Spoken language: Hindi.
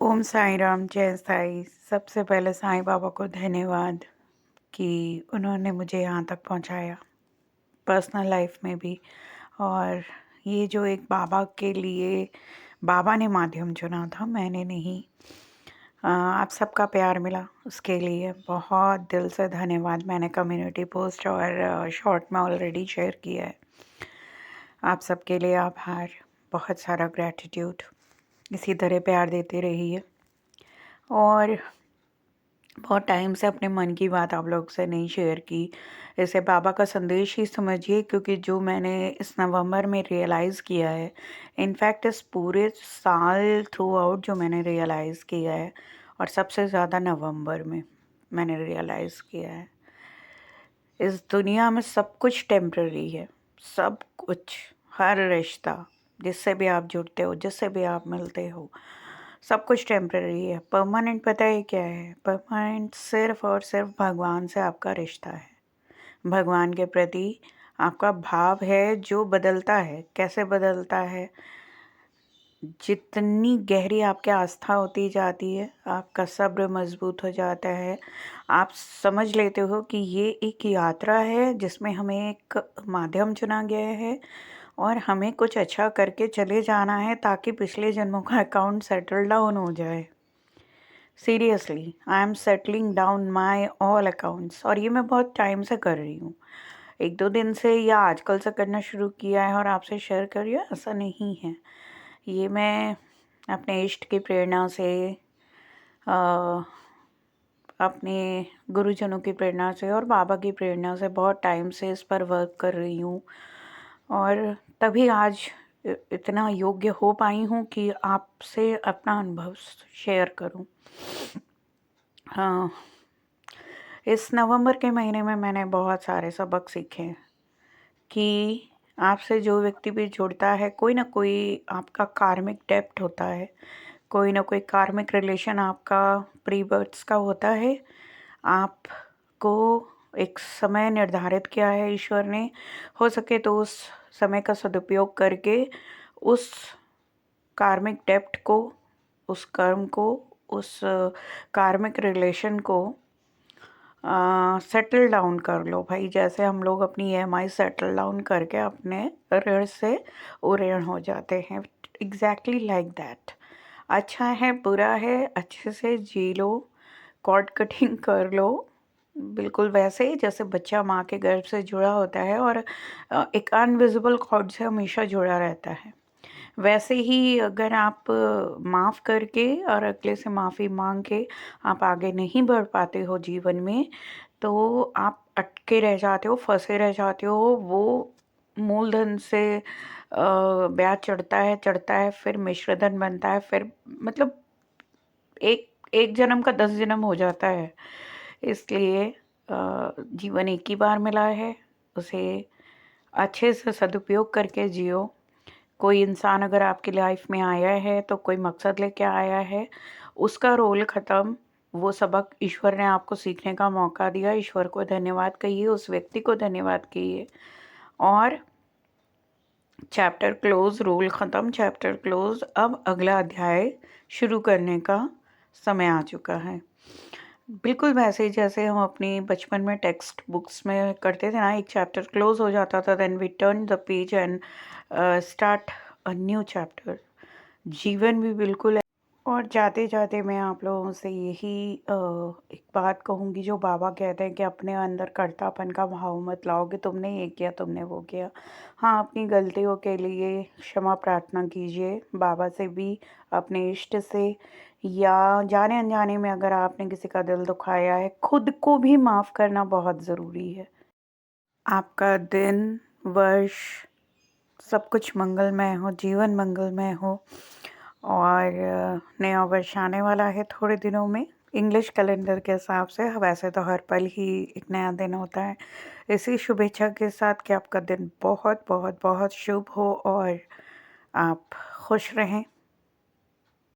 ओम साई राम, जय साई। सबसे पहले साईं बाबा को धन्यवाद कि उन्होंने मुझे यहाँ तक पहुँचाया, पर्सनल लाइफ में भी। और ये जो एक बाबा के लिए बाबा ने माध्यम चुना था, मैंने नहीं। आप सबका प्यार मिला, उसके लिए बहुत दिल से धन्यवाद। मैंने कम्युनिटी पोस्ट और शॉर्ट में ऑलरेडी शेयर किया है। आप सबके लिए आभार, बहुत सारा ग्रैटिट्यूड। इसी तरह प्यार देते रहिए। और बहुत टाइम से अपने मन की बात आप लोग से नहीं शेयर की, इसे बाबा का संदेश ही समझिए, क्योंकि जो मैंने इस नवंबर में रियलाइज़ किया है, इनफैक्ट इस पूरे साल थ्रू आउट जो मैंने रियलाइज़ किया है, और सबसे ज़्यादा नवंबर में मैंने रियलाइज़ किया है, इस दुनिया में सब कुछ टेम्पररी है। सब कुछ, हर रिश्ता जिससे भी आप जुड़ते हो, जिससे भी आप मिलते हो, सब कुछ टेम्पररी है। परमानेंट पता है क्या है? परमानेंट सिर्फ और सिर्फ भगवान से आपका रिश्ता है, भगवान के प्रति आपका भाव है, जो बदलता है। कैसे बदलता है? जितनी गहरी आपकी आस्था होती जाती है, आपका सब्र मजबूत हो जाता है। आप समझ लेते हो कि ये एक यात्रा है जिसमें हमें एक माध्यम चुना गया है और हमें कुछ अच्छा करके चले जाना है, ताकि पिछले जन्मों का अकाउंट सेटल डाउन हो जाए। Seriously, I am settling down my all accounts, और ये मैं बहुत टाइम से कर रही हूँ। 1-2 दिन से या आजकल से करना शुरू किया है और आपसे शेयर कर रही हूँ, ऐसा नहीं है। ये मैं अपने इष्ट की प्रेरणा से, अ, अपने गुरुजनों की प्रेरणा से और बाबा की प्रेरणा से बहुत टाइम से इस पर वर्क कर रही हूँ, और तभी आज इतना योग्य हो पाई हूँ कि आपसे अपना अनुभव शेयर करूँ। हाँ, इस नवंबर के महीने में मैंने बहुत सारे सबक सीखे कि आपसे जो व्यक्ति भी जुड़ता है, कोई ना कोई आपका कार्मिक डेप्ट होता है, कोई ना कोई कार्मिक रिलेशन आपका प्री बर्थ्स का होता है। आपको एक समय निर्धारित किया है ईश्वर ने, हो सके तो उस समय का सदुपयोग करके उस कार्मिक डेप्ट को, उस कर्म को, उस कार्मिक रिलेशन को सेटल डाउन कर लो भाई। जैसे हम लोग अपनी EMI सेटल डाउन करके अपने ऋण से उऋण हो जाते हैं, एग्जैक्टली लाइक दैट। अच्छा है, बुरा है, अच्छे से जी लो, कॉर्ड कटिंग कर लो, बिल्कुल वैसे ही जैसे बच्चा माँ के गर्भ से जुड़ा होता है और एक अनविजिबल कॉर्ड से हमेशा जुड़ा रहता है। वैसे ही अगर आप माफ़ करके और अगले से माफ़ी मांग के आप आगे नहीं बढ़ पाते हो जीवन में, तो आप अटके रह जाते हो, फंसे रह जाते हो। वो मूलधन से ब्याज चढ़ता है, फिर मिश्रधन बनता है, फिर मतलब एक एक जन्म का 10 जन्म हो जाता है। इसलिए जीवन एक ही बार मिला है, उसे अच्छे से सदुपयोग करके जियो। कोई इंसान अगर आपकी लाइफ में आया है तो कोई मकसद लेके आया है, उसका रोल ख़त्म। वो सबक ईश्वर ने आपको सीखने का मौका दिया, ईश्वर को धन्यवाद कहिए, उस व्यक्ति को धन्यवाद कहिए। और चैप्टर क्लोज, रोल ख़त्म, चैप्टर क्लोज। अब अगला अध्याय शुरू करने का समय आ चुका है। बिल्कुल वैसे ही जैसे हम अपनी बचपन में टेक्स्ट बुक्स में करते थे ना, एक चैप्टर क्लोज हो जाता था, then we turn the page and start a new chapter. जीवन भी बिल्कुल है। और जाते जाते मैं आप लोगों से यही एक बात कहूँगी, जो बाबा कहते हैं कि अपने अंदर कर्तापन का भाव मत लाओ कि तुमने ये किया, तुमने वो किया। हाँ, अपनी गलतियों के लिए क्षमा प्रार्थना कीजिए, बाबा से भी, अपने इष्ट से, या जाने अनजाने में अगर आपने किसी का दिल दुखाया है, खुद को भी माफ़ करना बहुत ज़रूरी है। आपका दिन, वर्ष, सब कुछ मंगलमय हो, जीवन मंगलमय हो। और नया वर्ष आने वाला है थोड़े दिनों में, इंग्लिश कैलेंडर के हिसाब से। वैसे तो हर पल ही एक नया दिन होता है। इसी शुभेच्छा के साथ कि आपका दिन बहुत बहुत बहुत शुभ हो और आप खुश रहें।